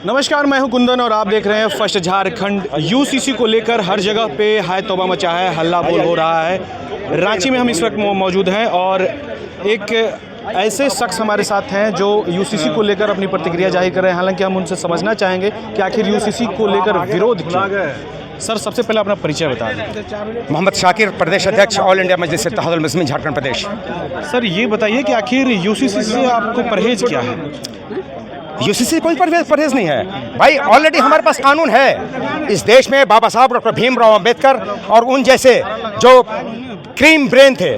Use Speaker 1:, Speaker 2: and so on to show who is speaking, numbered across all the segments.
Speaker 1: नमस्कार, मैं हूं कुंदन और आप देख रहे हैं फर्स्ट झारखंड। यूसीसी को लेकर हर जगह पे हाय तौबा मचा है, हल्ला बोल हो रहा है। रांची में हम इस वक्त मौजूद हैं और एक ऐसे शख्स हमारे साथ हैं जो यूसीसी को लेकर अपनी प्रतिक्रिया जाहिर कर रहे हैं। हालांकि हम उनसे समझना चाहेंगे कि आखिर यूसीसी को लेकर विरोध क्यों। सर, सबसे पहले अपना परिचय बता दें।
Speaker 2: मोहम्मद शाकिर, प्रदेश अध्यक्छ, ऑल इंडिया मजलिस इत्तेहादुल मुस्लिमीन झारखंड प्रदेश।
Speaker 1: सर, ये बताइए कि आखिर यूसीसी से आपको परहेज क्या है?
Speaker 2: यूसीसी कोई परहेज नहीं है भाई, ऑलरेडी हमारे पास कानून है। इस देश में बाबा साहब डॉक्टर भीमराव अंबेडकर और उन जैसे जो क्रीम ब्रेन थे,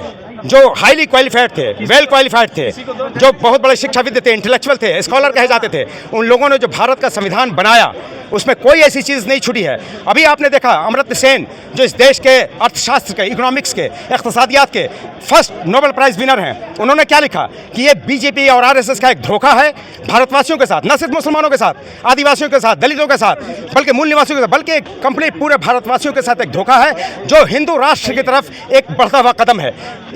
Speaker 2: जो हाईली क्वालिफाइड थे, वेल क्वालिफाइड थे, जो बहुत बड़े शिक्षाविद थे, इंटेलेक्चुअल थे, स्कॉलर कहे जाते थे, उन लोगों ने जो भारत का संविधान बनाया उसमें कोई ऐसी चीज़ नहीं छूटी है। अभी आपने देखा अमर्त्य सेन जो इस देश के अर्थशास्त्र के, इकोनॉमिक्स के, इक़्तिसादियात के फर्स्ट नोबेल प्राइज़ विनर हैं, उन्होंने क्या लिखा कि ये बीजेपी और आरएसएस का एक धोखा है भारतवासियों के साथ, न सिर्फ मुसलमानों के साथ, आदिवासियों के साथ, दलितों के साथ, बल्कि मूल निवासियों के साथ, बल्कि कंप्लीट पूरे भारतवासियों के साथ एक धोखा है जो हिंदू राष्ट्र की तरफ एक बढ़ता हुआ कदम है।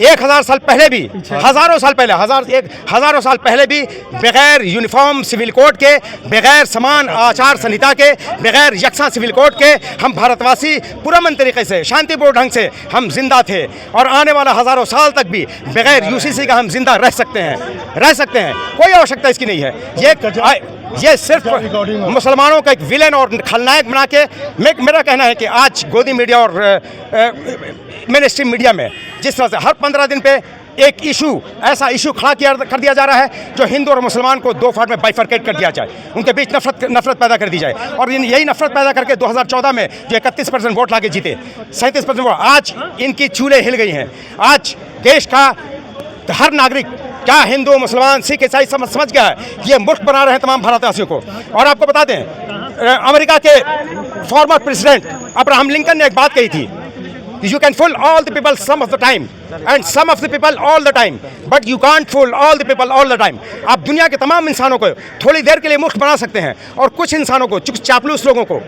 Speaker 2: 1000 साल पहले भी, हज़ारों साल पहले, हज़ारों साल पहले भी बगैर यूनिफॉर्म सिविल कोड के, बगैर समान आचार संहिता के, बगैर यकसा सिविल कोड के हम भारतवासी पुरअमन तरीके से, शांतिपूर्ण ढंग से हम जिंदा थे और आने वाला हज़ारों साल तक भी बगैर यूसीसी का हम जिंदा रह सकते हैं। कोई आवश्यकता इसकी नहीं है। ये सिर्फ मुसलमानों का एक विलेन और खलनायक बना के, मेरा कहना है कि आज गोदी मीडिया और मेन स्ट्रीम मीडिया में जिस तरह से हर 15 दिन पे एक ऐसा इशू खड़ा कर दिया जा रहा है जो हिंदू और मुसलमान को दो पार्ट में बाइफरकेट कर दिया जाए, उनके बीच नफरत पैदा कर दी जाए। और यही नफरत पैदा करके 2014 में जो 31% वोट लाके जीते, 37% वोट, आज इनकी चूल्हे हिल गई हैं। आज देश का हर नागरिक, क्या हिंदू, मुसलमान, सिख, ईसाई समझ गया है कि ये मुल्क बना रहे हैं तमाम भारतवासियों को। और आपको बता दें, अमेरिका के फॉर्मर प्रेसिडेंट अब्राहम लिंकन ने एक बात कही थी, you can fool all the people some of the time and some of the people all the time, but you can't fool all the people all the time। आप दुनिया के तमाम इंसानों को थोड़ी देर के लिए मूर्ख बना सकते हैं और कुछ इंसानों को, चापलूस लोगों को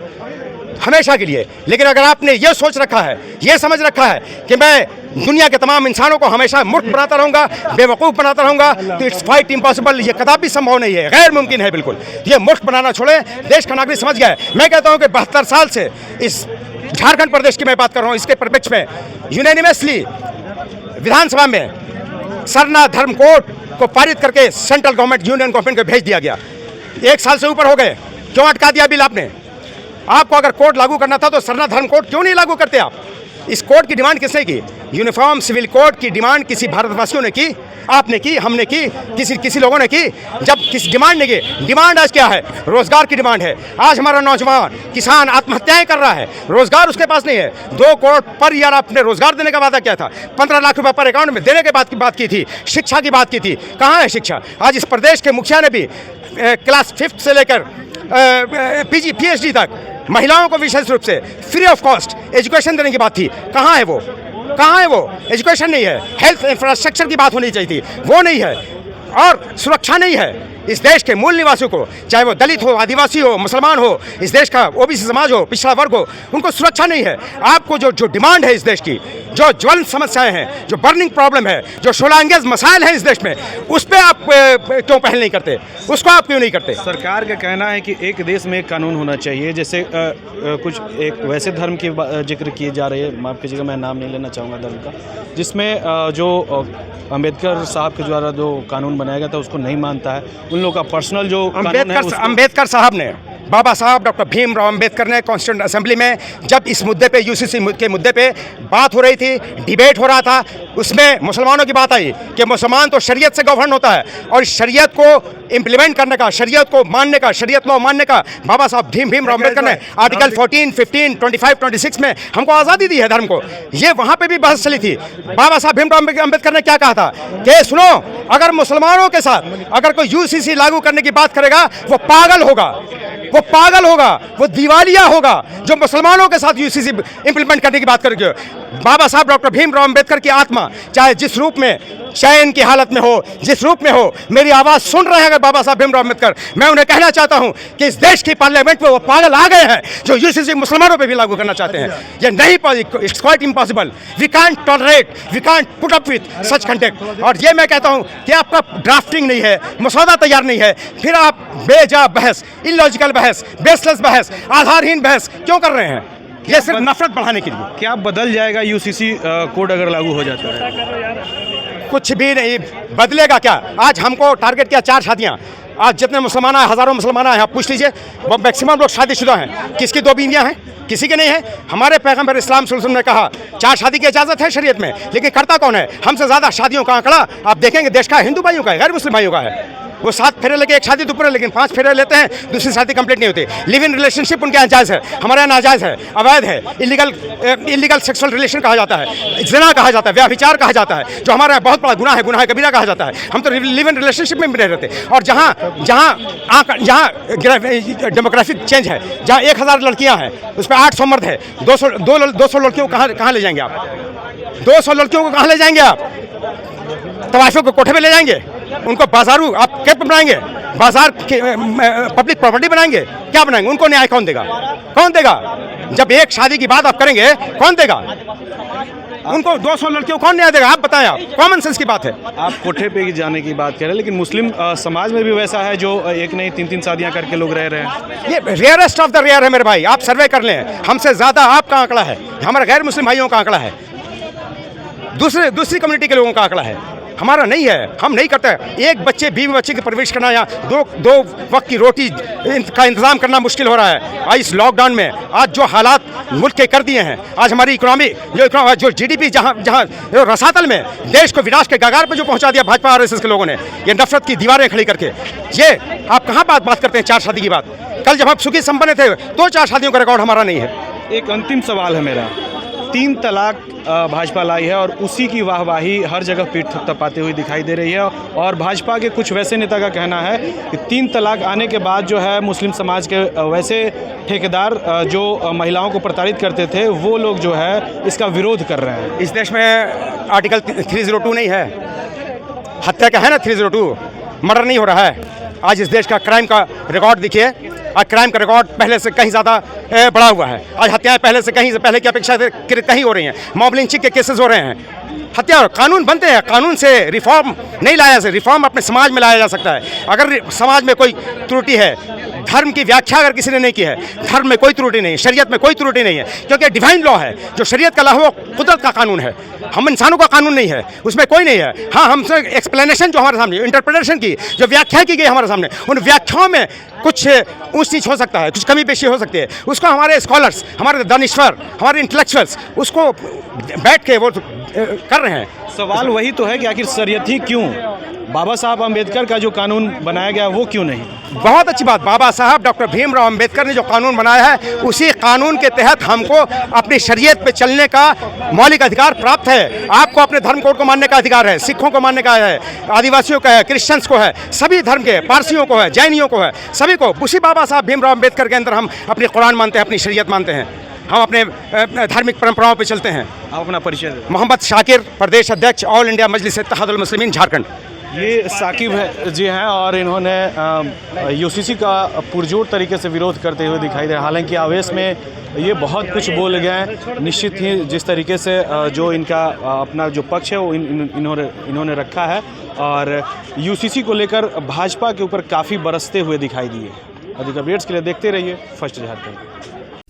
Speaker 2: हमेशा के लिए। लेकिन अगर आपने ये सोच रखा है, ये समझ रखा है कि मैं दुनिया के तमाम इंसानों को हमेशा मूर्ख बनाता रहूँगा, बेवकूफ़ बनाता रहूँगा, तो इट्स क्वाइट इम्पॉसिबल। ये कदापि संभव नहीं है, गैर मुमकिन है बिल्कुल। ये मूर्ख बनाना छोड़े, देश का नागरिक समझ गया है। मैं कहता हूँ कि 72 साल से इस झारखंड प्रदेश की मैं बात कर रहा हूँ, इसके परिप्रेक्ष्य में यूनैनिमसली विधानसभा में सरना धर्म कोड को पारित करके सेंट्रल गवर्नमेंट, यूनियन गवर्नमेंट को भेज दिया गया। 1 साल से ऊपर हो गए, क्यों अटका दिया बिल आपने? आपको अगर कोड लागू करना था तो सरना धर्म कोड क्यों नहीं लागू करते आप? इस कोड की डिमांड किसने की? यूनिफॉर्म सिविल कोड की डिमांड किसी भारतवासियों ने की? आपने की, हमने की, किसी लोगों ने की? जब किसी डिमांड नहीं की, डिमांड आज क्या है? रोजगार की डिमांड है। आज हमारा नौजवान किसान आत्महत्याएं कर रहा है, रोजगार उसके पास नहीं है। 2 करोड़ पर ईयर आपने रोजगार देने का वादा किया था, 15 लाख रुपए पर अकाउंट में देने के बात की थी, शिक्षा की बात की थी। कहाँ है शिक्षा? आज इस प्रदेश के मुखिया ने भी क्लास 5 से लेकर PG PhD तक महिलाओं को विशेष रूप से फ्री ऑफ कॉस्ट एजुकेशन देने की बात थी। कहाँ है वो? एजुकेशन नहीं है। हेल्थ इंफ्रास्ट्रक्चर की बात होनी चाहिए थी, वो नहीं है। और सुरक्षा नहीं है इस देश के मूल निवासियों को, चाहे वो दलित हो, आदिवासी हो, मुसलमान हो, इस देश का ओबीसी समाज हो, पिछड़ा वर्ग हो, उनको सुरक्षा नहीं है। आपको जो डिमांड है इस देश की, जो ज्वलंत समस्याएं हैं, जो बर्निंग प्रॉब्लम है, जो शोलांगेज मसाइल हैं इस देश में, उस पर आप क्यों पहल नहीं करते? उसको आप क्यों नहीं करते?
Speaker 1: सरकार का कहना है कि एक देश में एक कानून होना चाहिए। जैसे कुछ एक वैसे धर्म की जिक्र किए जा रहे हैं, माफ़ कीजिएगा मैं नाम नहीं लेना चाहूँगा धर्म का, जिसमें जो अंबेडकर साहब के द्वारा जो कानून बनाया गया था उसको नहीं मानता है। उन लोगों का पर्सनल जो
Speaker 2: अंबेडकर साहब ने, बाबा साहब डॉक्टर भीमराव अंबेडकर ने कॉन्स्टिट्यूंट असेंबली में जब इस मुद्दे पे, यूसीसी के मुद्दे पे बात हो रही थी, डिबेट हो रहा था, उसमें मुसलमानों की बात आई कि मुसलमान तो शरीयत से गवर्न होता है और शरीयत को इम्प्लीमेंट करने का, शरीयत को मानने का, शरीयत लॉ मानने का बाबा साहब भीमराव अंबेडकर ने आर्टिकल 14, 15, 25, 26 में हमको आज़ादी दी है धर्म को। ये वहाँ पे भी बहस चली थी। बाबा साहब भीमराव अंबेडकर ने क्या कहा था कि सुनो, अगर मुसलमानों के साथ अगर कोई यूसीसी लागू करने की बात करेगा वो पागल होगा, वो दिवालिया होगा जो मुसलमानों के साथ यूसीसी इंप्लीमेंट करने की बात करेगा। बाबा साहब डॉक्टर भीमराव अंबेडकर की आत्मा चाहे जिस रूप में, चैन की हालत में हो, जिस रूप में हो, मेरी आवाज़ सुन रहे हैं अगर बाबा साहब भीमराव अंबेडकर, मैं उन्हें कहना चाहता हूं कि इस देश की पार्लियामेंट में वो पागल आ गए हैं जो यूसीसी मुसलमानों पे भी लागू करना चाहते हैं। ये नहीं, it's quite impossible. We can't tolerate, we can't put up with such contact. और ये मैं कहता हूं कि आपका ड्राफ्टिंग नहीं है, मसौदा तैयार नहीं है, फिर आप बेजा बहस, इलॉजिकल बहस, बेसलेस बहस, आधारहीन बहस क्यों कर रहे हैं? ये सिर्फ नफरत बढ़ाने के लिए।
Speaker 1: क्या बदल जाएगा यूसीसी कोड अगर लागू हो जाता है?
Speaker 2: कुछ भी नहीं बदलेगा। क्या आज हमको टारगेट किया 4 शादियां, आज जितने मुसलमान आए, हज़ारों मुसलमान आए, आप पूछ लीजिए, वो मैक्सिमम लोग शादीशुदा हैं। किसकी 2 बीवियां हैं? किसी के नहीं है। हमारे पैगंबर इस्लाम सल्लल्लाहु अलैहि वसल्लम ने कहा 4 शादी की इजाज़त है शरीयत में, लेकिन करता कौन है? हमसे ज़्यादा शादियों का आंकड़ा आप देखेंगे देश का हिंदू भाइयों का है, गैर मुस्लिम भाइयों का है। वो 7 फेरे लेके एक शादी तो पूरे, लेकिन 5 फेरे लेते हैं, दूसरी शादी कंप्लीट नहीं होती। लिव इन रिलेशनशिप उनके यहाँ जायज़ है, हमारे यहाँ नाजायज़ है, अवैध है, इलीगल सेक्सुअल रिलेशन कहा जाता है, ज़िना कहा जाता है, व्यभिचार कहा जाता है, जो हमारे यहाँ बहुत बड़ा गुनाह है, गुनाह कबीरा कहा जाता है। हम तो लिव इन रिलेशनशिप में भी नहीं रहते। और जहाँ डेमोग्राफिक चेंज है, जहाँ 1000 लड़कियाँ हैं उस पर 800 मर्द है, 200 लड़कियों को कहाँ ले जाएंगे आप? 200 लड़कियों को कहाँ ले जाएंगे आप? तवाइफों को कोठे में ले जाएंगे? उनको बाजारू आप कैंप बनाएंगे? बाजार पब्लिक प्रॉपर्टी बनाएंगे? क्या बनाएंगे? उनको न्याय कौन देगा? कौन देगा? जब एक शादी की बात आप करेंगे, कौन देगा उनको? 200 लड़कियों को कौन न्याय देगा? आप बताएं। आप कॉमन सेंस की बात है।
Speaker 1: आप कोठे पे जाने की बात कह रहे हैं, लेकिन मुस्लिम समाज में भी वैसा है जो एक नहीं 3-3 शादियां करके लोग रह रहे हैं।
Speaker 2: ये रेयरेस्ट ऑफ द रेयर है मेरे भाई। आप सर्वे कर लें, हमसे ज़्यादा आपका आंकड़ा है, हमारा गैर मुस्लिम भाइयों का आंकड़ा है, दूसरी कम्युनिटी के लोगों का आंकड़ा है, हमारा नहीं है। हम नहीं करते। एक बीवी बच्चे की परवरिश करना या दो वक्त की रोटी का इंतजाम करना मुश्किल हो रहा है। आज इस लॉकडाउन में आज जो हालात मुल्क के कर दिए हैं, आज हमारी इकोनॉमी जो जीडीपी जहाँ रसातल में देश को विनाश के कगार पर जो पहुँचा दिया भाजपा आरएसएस के लोगों ने, ये नफरत की दीवारें खड़ी करके, ये आप कहाँ बात करते हैं 4 शादी की बात? कल जब हम सुखी संपन्न थे तो 4 शादियों का रिकॉर्ड हमारा नहीं है।
Speaker 1: एक अंतिम सवाल है मेरा। 3 तलाक भाजपा लाई है और उसी की वाहवाही हर जगह पीठ थपथपाते हुए दिखाई दे रही है, और भाजपा के कुछ वैसे नेता का कहना है कि 3 तलाक आने के बाद जो है मुस्लिम समाज के वैसे ठेकेदार जो महिलाओं को प्रताड़ित करते थे, वो लोग जो है इसका विरोध कर रहे हैं।
Speaker 2: इस देश में आर्टिकल 302 नहीं है, हत्या का है ना 302, मर्डर नहीं हो रहा है। आज इस देश का क्राइम का रिकॉर्ड देखिए, आज क्राइम का रिकॉर्ड पहले से कहीं ज़्यादा बढ़ा हुआ है। आज हत्याएं पहले की अपेक्षा कहीं हो रही हैं, मॉब लिंचिंग के केसेस हो रहे हैं। हत्या कानून बनते हैं, कानून से रिफॉर्म नहीं लाया जा सकता। रिफॉर्म अपने समाज में लाया जा सकता है। अगर समाज में कोई त्रुटि है, धर्म की व्याख्या अगर किसी ने नहीं की है, धर्म में कोई त्रुटि नहीं है, शरीयत में कोई त्रुटि नहीं है, क्योंकि डिवाइन लॉ है। जो शरीयत का लॉ है वो कुदरत का कानून है, हम इंसानों का कानून नहीं है, उसमें कोई नहीं है। हाँ, हमसे एक्सप्लेनेशन जो हमारे सामने, इंटरप्रिटेशन की जो व्याख्या की गई हमारे सामने, उन व्याख्याओं में कुछ ऊंच नीच हो सकता है, कुछ कमी पेशी हो सकती है। उसको हमारे स्कॉलर्स, हमारे दानिश्वर, हमारे इंटेलेक्चुअल्स उसको बैठ के वो कर रहे हैं।
Speaker 1: सवाल वही तो है कि आखिर शरीयत ही क्यों? बाबा साहब अम्बेडकर का जो कानून बनाया गया वो क्यों नहीं?
Speaker 2: बहुत अच्छी बात, बाबा साहब डॉक्टर भीमराव अम्बेडकर ने जो कानून बनाया है, उसी कानून के तहत हमको अपनी शरीयत पे चलने का मौलिक अधिकार प्राप्त है। आपको अपने धर्म कोड को मानने का अधिकार है, सिखों को मानने का है, आदिवासियों का है, क्रिश्चियंस को है, सभी धर्म के, पारसियों को है, जैनियों को है, सभी को। उसी बाबा साहब भीमराव अम्बेडकर के अंदर हम अपनी कुरान मानते हैं, अपनी शरीयत मानते हैं, हम अपने धार्मिक परंपराओं पे चलते हैं।
Speaker 1: आप अपना परिचय दें।
Speaker 2: मोहम्मद शाकिर, प्रदेश अध्यक्ष ऑल इंडिया मजलिस इत्तेहादुल मुस्लिमीन झारखंड।
Speaker 1: ये साकिब जी हैं और इन्होंने यूसीसी का पुरजोर तरीके से विरोध करते हुए दिखाई दे। हालांकि आवेश में ये बहुत कुछ बोल गए। निश्चित ही जिस तरीके से जो इनका अपना जो पक्ष है वो इन्होंने रखा है, और यूसीसी को लेकर भाजपा के ऊपर काफ़ी बरसते हुए दिखाई दिए। अधिक अपडेट्स के लिए देखते रहिए फर्स्ट झारखंड।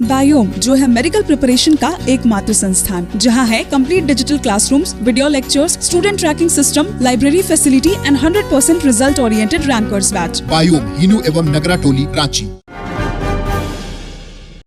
Speaker 3: बायोम जो है मेडिकल प्रिपरेशन का एकमात्र संस्थान, जहां है complete digital classrooms, video lectures, student tracking system, library facility and 100% result oriented rankers batch.
Speaker 4: Biome, Hinoo एवं नगरा टोली, रांची।